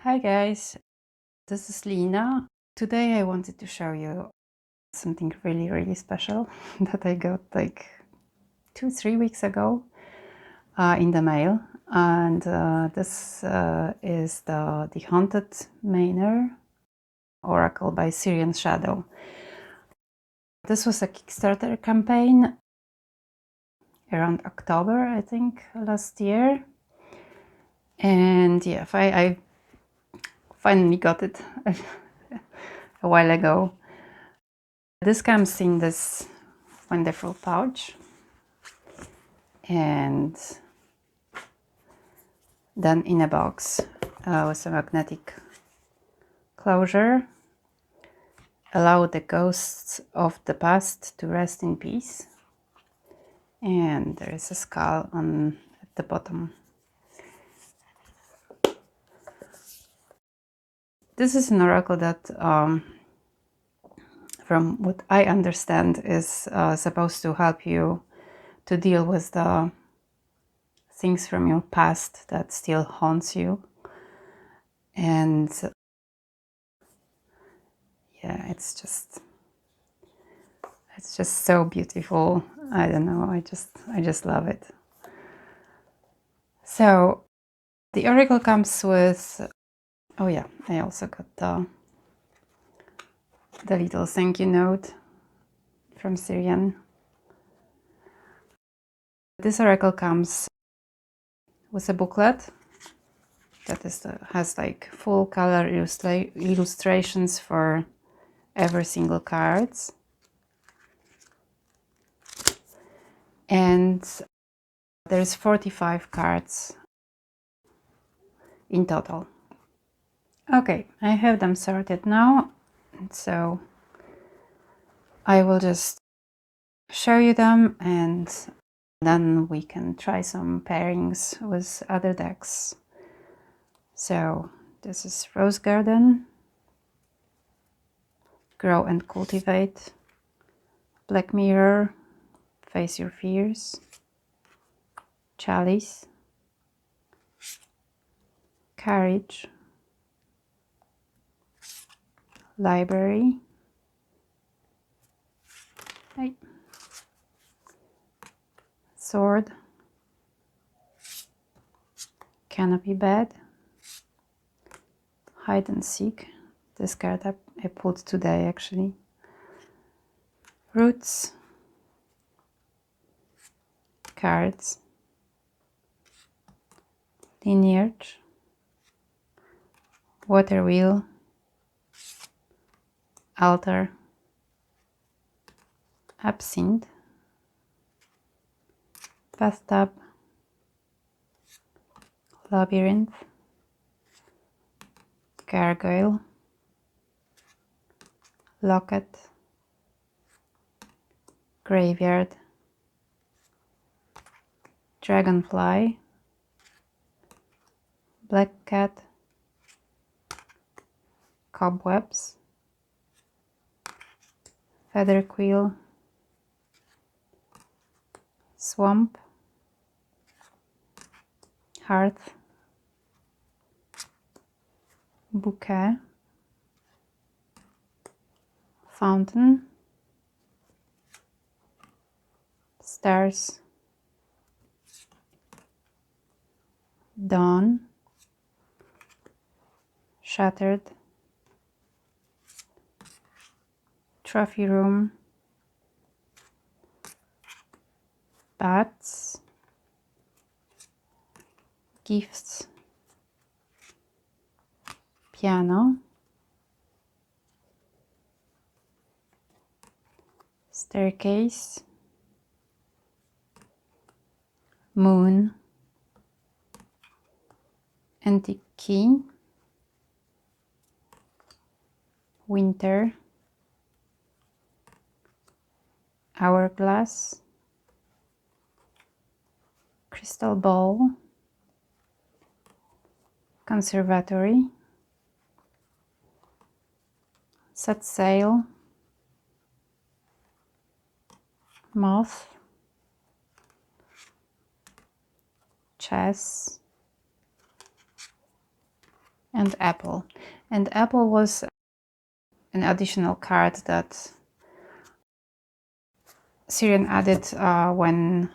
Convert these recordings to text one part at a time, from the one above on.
Hi guys, this is Lina. Today I wanted to show you something really special that I got like 2-3 weeks ago in the mail, and this is the Haunted Manor Oracle by Sirian Shadow. This was a Kickstarter campaign around October, I think, last year, and yeah, I finally got it a while ago. This comes in this wonderful pouch and then in a box with a magnetic closure. Allow the ghosts of the past to rest in peace. And there is a skull at the bottom. This is an oracle that, from what I understand, is supposed to help you to deal with the things from your past that still haunts you. And yeah, it's just so beautiful. I don't know, I just love it. So the oracle comes with, oh yeah, I also got the little thank you note from Sirian. This oracle comes with a booklet that has like full color illustrations for every single cards. And there's 45 cards in total. Okay, I have them sorted now, so I will just show you them and then we can try some pairings with other decks. So this is Rose Garden, Grow and Cultivate, Black Mirror, Face Your Fears, Chalice, Courage, Library, Sword, Canopy Bed, Hide and Seek. This card I pulled today actually. Roots, Cards, Lineage, Water Wheel, Altar, Absinthe, Bathtub, Labyrinth, Gargoyle, Locket, Graveyard, Dragonfly, Black Cat, Cobwebs, Feather Quill, Swamp, Hearth, Bouquet, Fountain, Stars, Dawn, Shattered, Trophy Room, Bats, Gifts, Piano, Staircase, Moon, Antique Key, Winter, Hourglass, Crystal Ball, Conservatory, Set Sail, Moth, Chess, and apple. And apple was an additional card that Sirian added when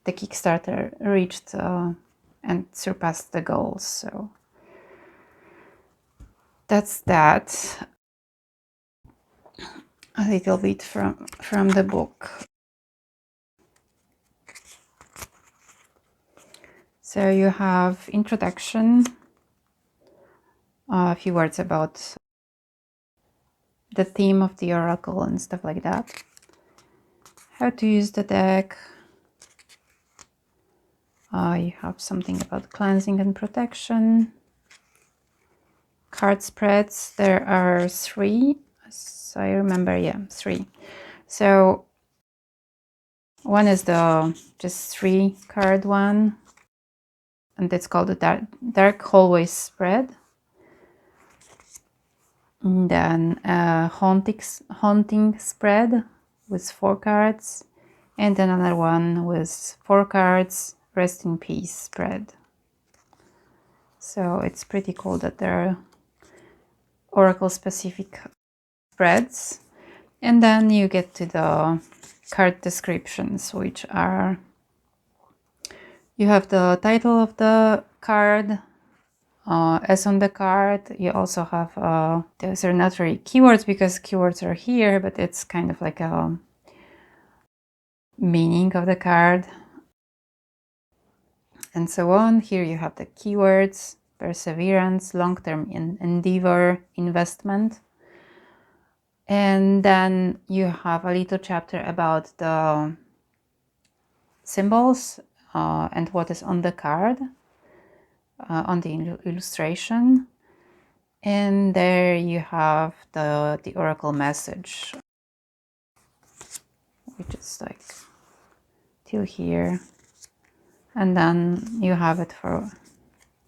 the Kickstarter reached and surpassed the goals. So that's that. A little bit from the book. So you have introduction, a few words about the theme of the oracle and stuff like that. How to use the deck. You have something about cleansing and protection. Card spreads, there are 3, as I remember, yeah, 3. So one is the just 3 card one, and that's called the dark hallway spread. And then a haunting spread with 4 cards, and then another one with 4 cards, rest in peace spread. So it's pretty cool that there are oracle specific spreads. And then you get to the card descriptions, which are, you have the title of the card as on the card. You also have, those are not really keywords because keywords are here, but it's kind of like a meaning of the card and so on. Here you have the keywords: perseverance, long-term endeavor, investment. And then you have a little chapter about the symbols and what is on the card, on the illustration. And there you have the oracle message, which is like till here. And then you have it for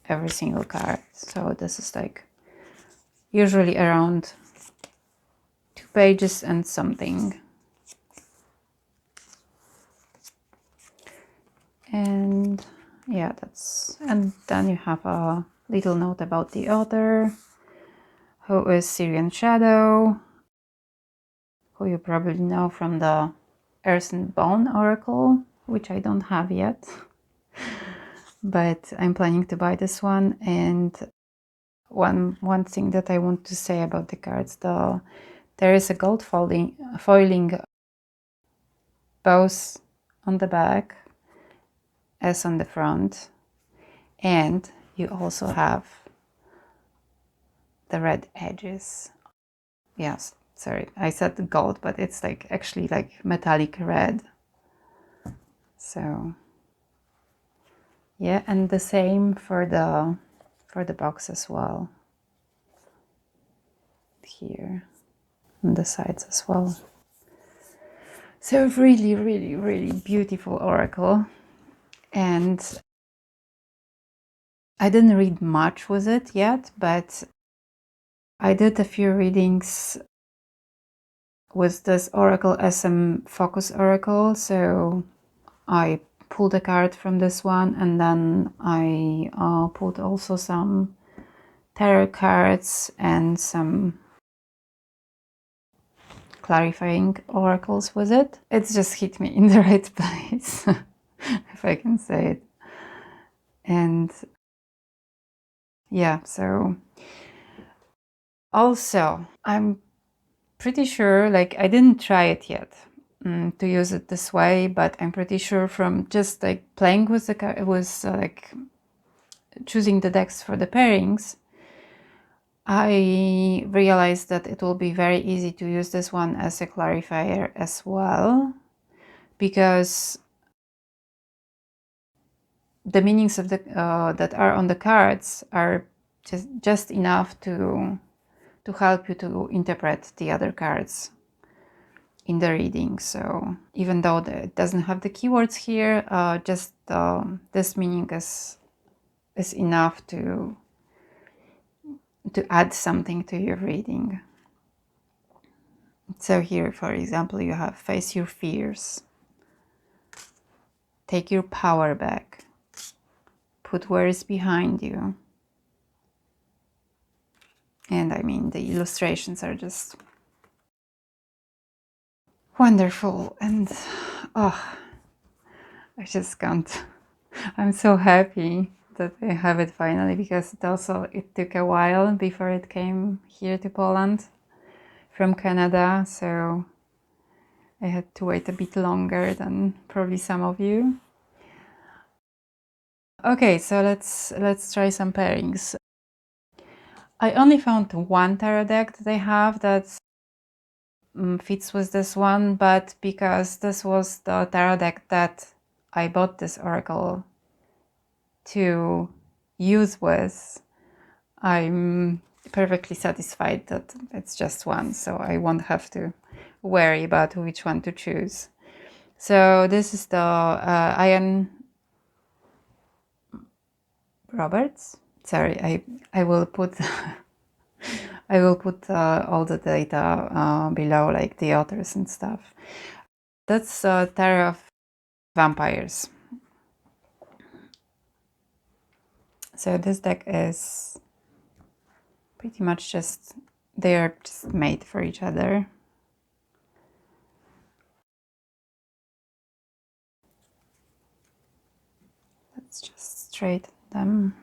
every single card. So this is like usually around 2 pages and something. And yeah, and then you have a little note about the author, who is Sirian Shadow, who you probably know from the Earth and Bone Oracle, which I don't have yet, but I'm planning to buy this one. And one thing that I want to say about the cards, there is a gold foiling both on the back as on the front, and you also have the red edges. Yes, sorry, I said gold, but it's like actually like metallic red. So yeah, and the same for the box as well, here on the sides as well. So really, really, really beautiful oracle. And I didn't read much with it yet, but I did a few readings with this oracle SM Focus Oracle. So I pulled a card from this one, and then I pulled also some tarot cards and some clarifying oracles with it. It's just hit me in the right place, if I can say it. And yeah, so also I'm pretty sure, like I didn't try it yet to use it this way, but I'm pretty sure from just like playing with the like choosing the decks for the pairings, I realized that it will be very easy to use this one as a clarifier as well, because the meanings of the that are on the cards are just enough to help you to interpret the other cards in the reading. So even though it doesn't have the keywords here, just this meaning is enough to add something to your reading. So here, for example, you have face your fears, take your power back, put worries behind you, And I mean, the illustrations are just wonderful. And oh, I just can't. I'm so happy that I have it finally, because it took a while before it came here to Poland from Canada. So I had to wait a bit longer than probably some of you. Okay, so let's try some pairings. I only found one tarot deck that I have that fits with this one, but because this was the tarot deck that I bought this oracle to use with, I'm perfectly satisfied that it's just one, so I won't have to worry about which one to choose. So this is the Ian Roberts. Sorry, I will put I will put all the data below, like the authors and stuff. That's Tarot of Vampyres. So this deck is pretty much just, they're just made for each other. Let's just straighten them.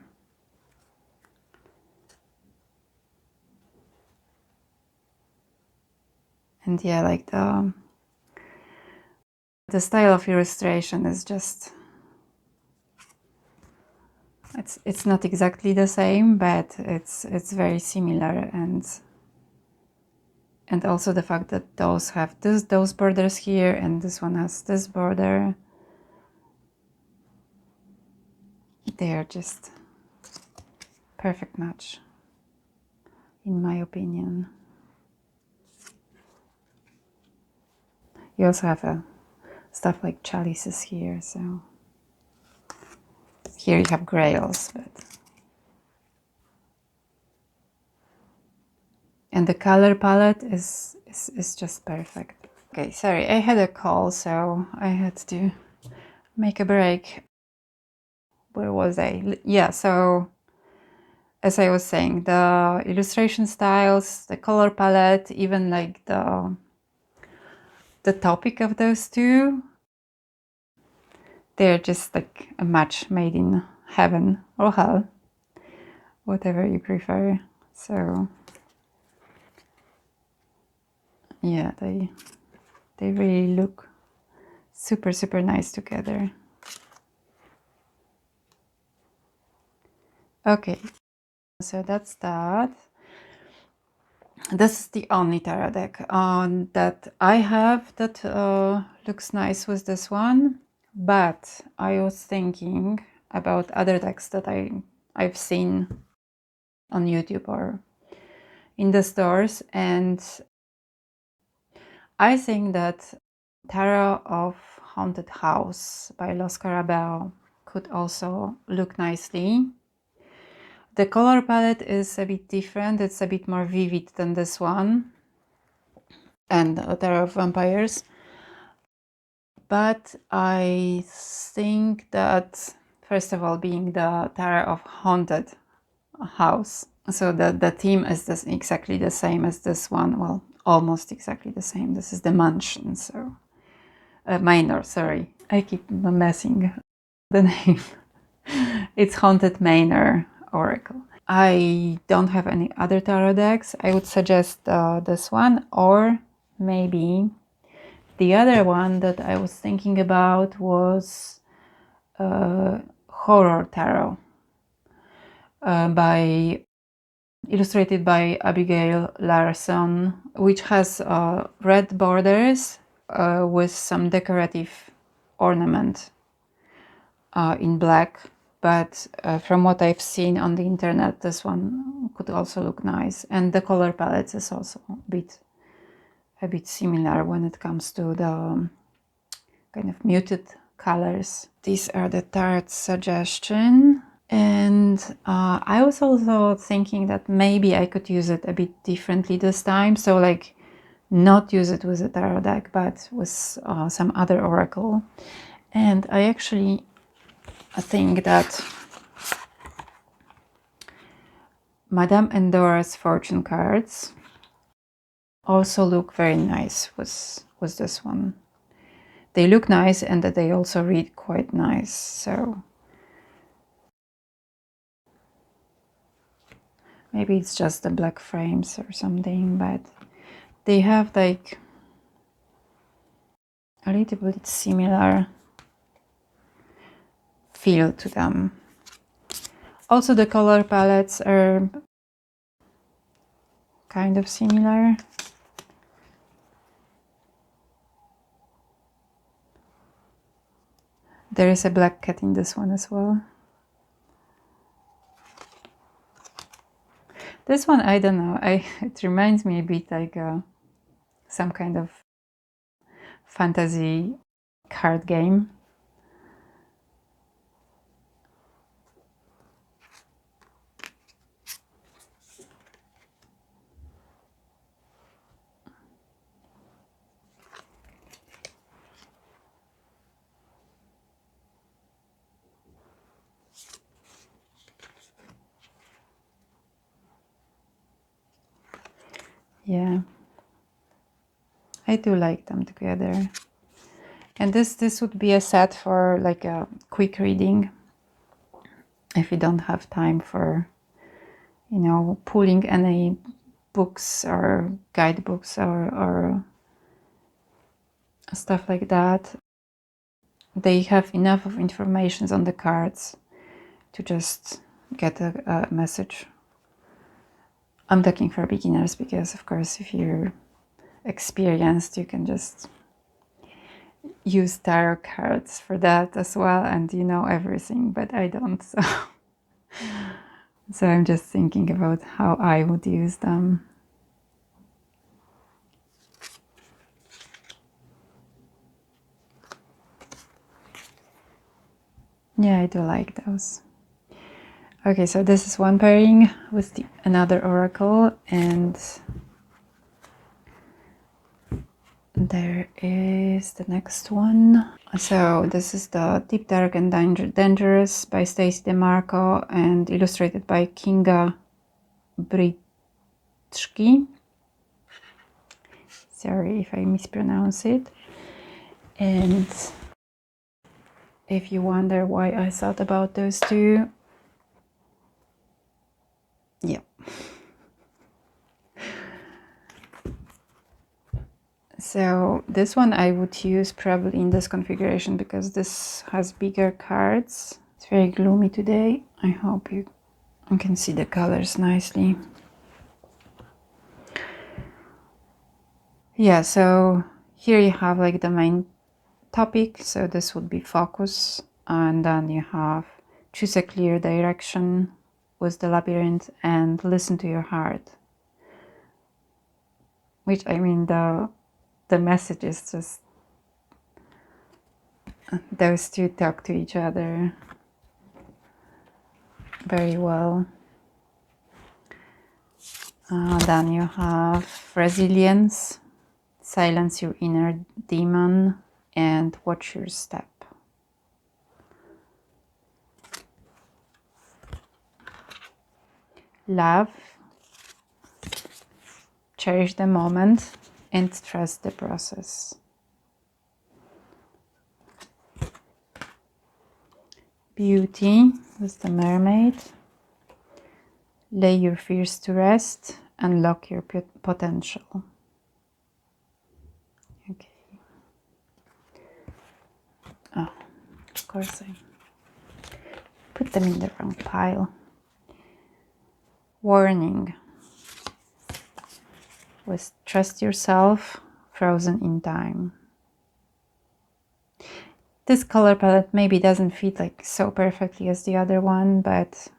And yeah, like the style of illustration is just, it's not exactly the same, but it's very similar. And also the fact that those have those borders here and this one has this border, they are just perfect match, in my opinion. You also have stuff like chalices here, so here you have grails, and the color palette is just perfect. Okay, sorry, I had a call, so I had to make a break. Where was I? Yeah, so as I was saying, the illustration styles, the color palette, even like the topic of those two, they're just like a match made in heaven or hell, whatever you prefer. So yeah, they really look super nice together. Okay, so that's that. This is the only tarot deck that I have that looks nice with this one, but I was thinking about other decks that I've seen on YouTube or in the stores, and I think that Tarot of Haunted House by Los Carabeo could also look nicely. The color palette is a bit different, it's a bit more vivid than this one and Tarot of Vampyres. But I think that, first of all, being the Tarot of Haunted House, so the theme is exactly the same as this one, well, almost exactly the same. This is the mansion, so Manor, sorry, I keep messing the name. It's Haunted Manor Oracle. I don't have any other tarot decks. I would suggest this one, or maybe the other one that I was thinking about was Horror Tarot, illustrated by Abigail Larson, which has red borders with some decorative ornament in black. But from what I've seen on the internet, this one could also look nice. And the color palette is also a bit similar when it comes to the kind of muted colors. These are the tarot suggestion. And I was also thinking that maybe I could use it a bit differently this time. So like not use it with a tarot deck, but with some other oracle. And I actually think that Madame Endora's fortune cards also look very nice was this one. They look nice and that they also read quite nice. So maybe it's just the black frames or something, but they have like a little bit similar feel to them. Also the color palettes are kind of similar. There is a black cat in this one as well. This one, I don't know, it reminds me a bit like some kind of fantasy card game. Yeah, I do like them together. And this would be a set for like a quick reading if you don't have time for, you know, pulling any books or guidebooks or stuff like that. They have enough of information on the cards to just get a message. I'm looking for beginners because, of course, if you're experienced, you can just use tarot cards for that as well, and you know everything, but I don't. So I'm just thinking about how I would use them. Yeah, I do like those. Okay, so this is one pairing with another oracle, and there is the next one. So this is the Deep, Dark and Dangerous by Stacey DeMarco and illustrated by Kinga Britschgi. Sorry if I mispronounce it. And if you wonder why I thought about those two, yeah. So this one I would use probably in this configuration because this has bigger cards. It's very gloomy today. I hope you can see the colors nicely. Yeah, so here you have like the main topic. So this would be focus, and then you have choose a clear direction with the labyrinth and listen to your heart. Which, I mean, the message is just those two talk to each other very well. Then you have resilience, silence your inner demon, and watch your step. Love, cherish the moment and trust the process. Beauty, with the mermaid. Lay your fears to rest, unlock your potential. Okay. Oh, of course I put them in the wrong pile. Warning. With trust yourself, frozen in time. This color palette maybe doesn't fit like so perfectly as the other one, but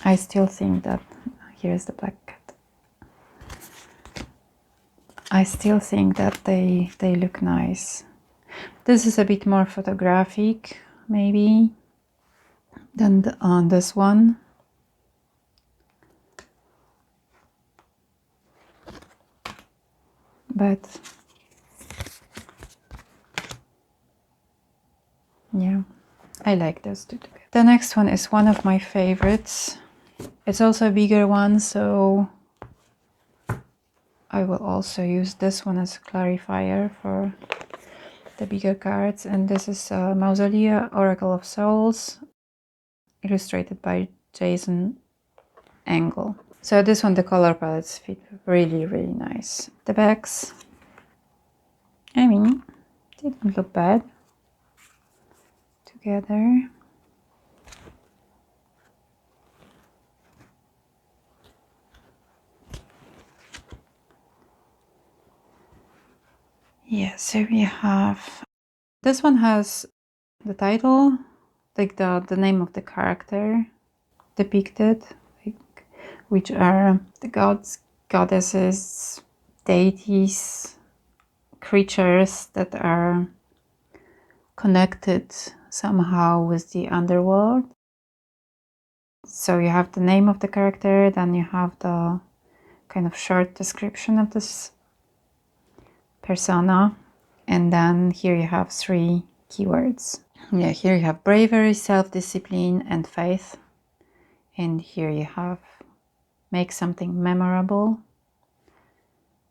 I still think that, here's the black cat. I still think that they look nice. This is a bit more photographic, maybe, than on this one. But yeah, I like those two together. The next one is one of my favorites. It's also a bigger one, so I will also use this one as a clarifier for the bigger cards. And this is Mausolea, Oracle of Souls, illustrated by Jason Engle. So this one, the color palettes fit really, really nice. The backs, I mean, they don't look bad together. Yeah, so we have, this one has the title, like the name of the character depicted, like, which are the gods, goddesses, deities, creatures that are connected somehow with the underworld. So you have the name of the character, then you have the kind of short description of this persona, and then here you have 3 keywords. Yeah, here you have bravery, self-discipline, and faith. And here you have make something memorable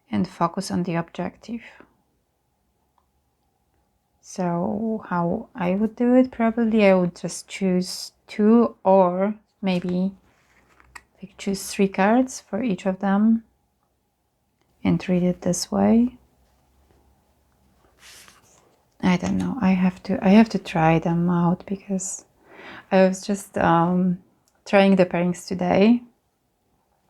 and focus on the objective. So how I would do it, probably I would just choose 2 or maybe like choose 3 cards for each of them and read it this way. I don't know. I have to try them out because I was just trying the pairings today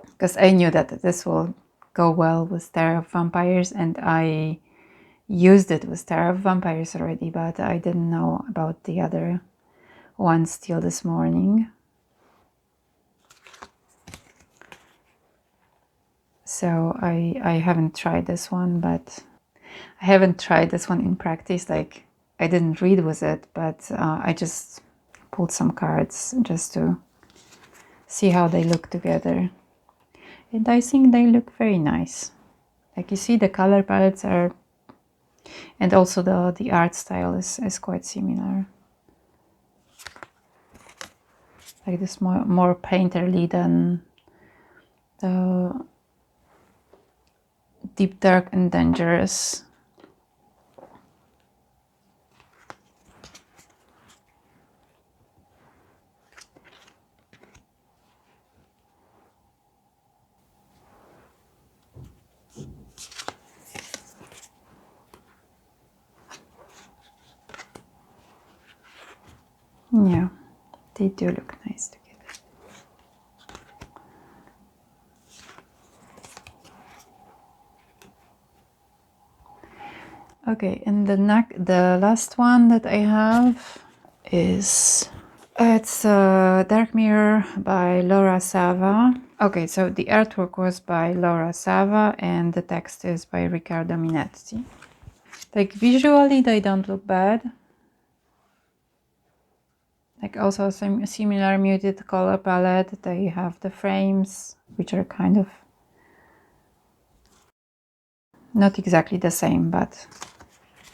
because I knew that this will go well with Terror of Vampyres, and I used it with Terror of Vampyres already, but I didn't know about the other ones till this morning. So I haven't tried this one, but I haven't tried this one in practice. Like, I didn't read with it, but I just pulled some cards just to see how they look together. And I think they look very nice. Like, you see the color palettes are, and also the art style is quite similar. Like this more painterly than the Deep, Dark, and Dangerous. Yeah, they do look nice together. Okay, and the last one that I have is it's Dark Mirror by Laura Sava. Okay, so the artwork was by Laura Sava and the text is by Riccardo Minetti. Like, visually they don't look bad. Like, also some similar muted color palette. They have the frames, which are kind of not exactly the same, but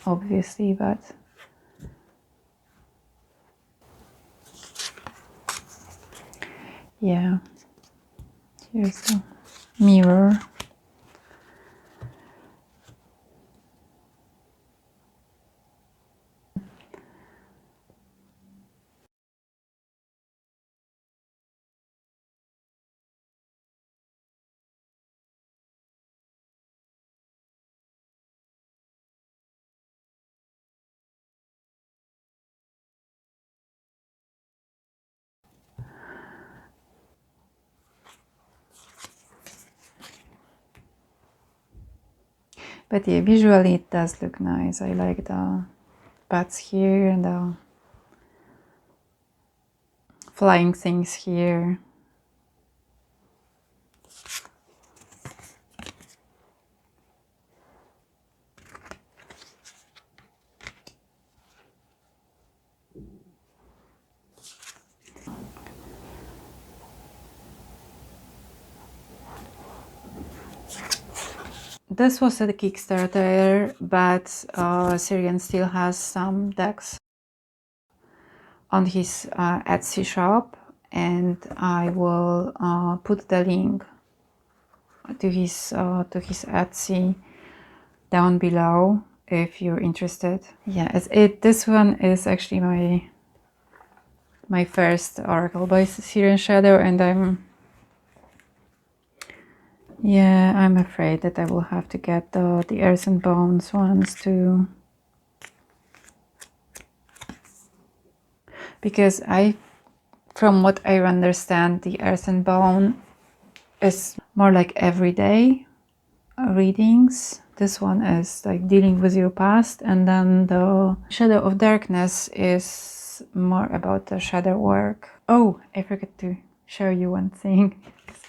obviously, but yeah, here's the mirror. But yeah, visually it does look nice. I like the bats here and the flying things here. This was a Kickstarter, but Sirian still has some decks on his Etsy shop, and I will put the link to his Etsy down below if you're interested. Yeah, this one is actually my first Oracle by Sirian Shadow, and I'm afraid that I will have to get the Earth and Bones ones too, because from what I understand, the Earth and Bone is more like everyday readings. This one is like dealing with your past, and then the Shadow of Darkness is more about the shadow work. Oh, I forgot to show you one thing.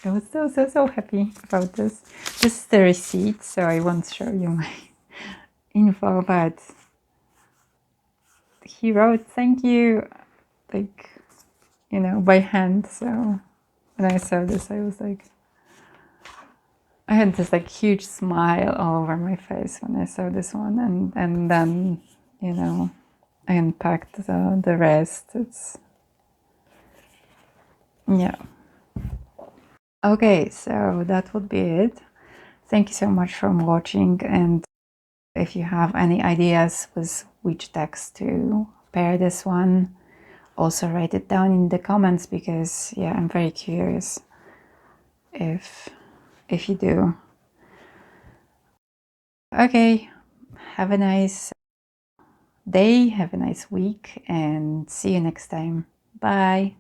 I was so happy about this. This is the receipt, so I won't show you my info, but he wrote thank you, like, you know, by hand. So when I saw this, I was like, I had this like huge smile all over my face when I saw this one, and then, you know, I unpacked the rest. It's, yeah. Okay, so that would be it. Thank you so much for watching, and if you have any ideas with which text to pair this one, also write it down in the comments, because yeah, I'm very curious if you do. Okay, have a nice day, have a nice week, and see you next time. Bye.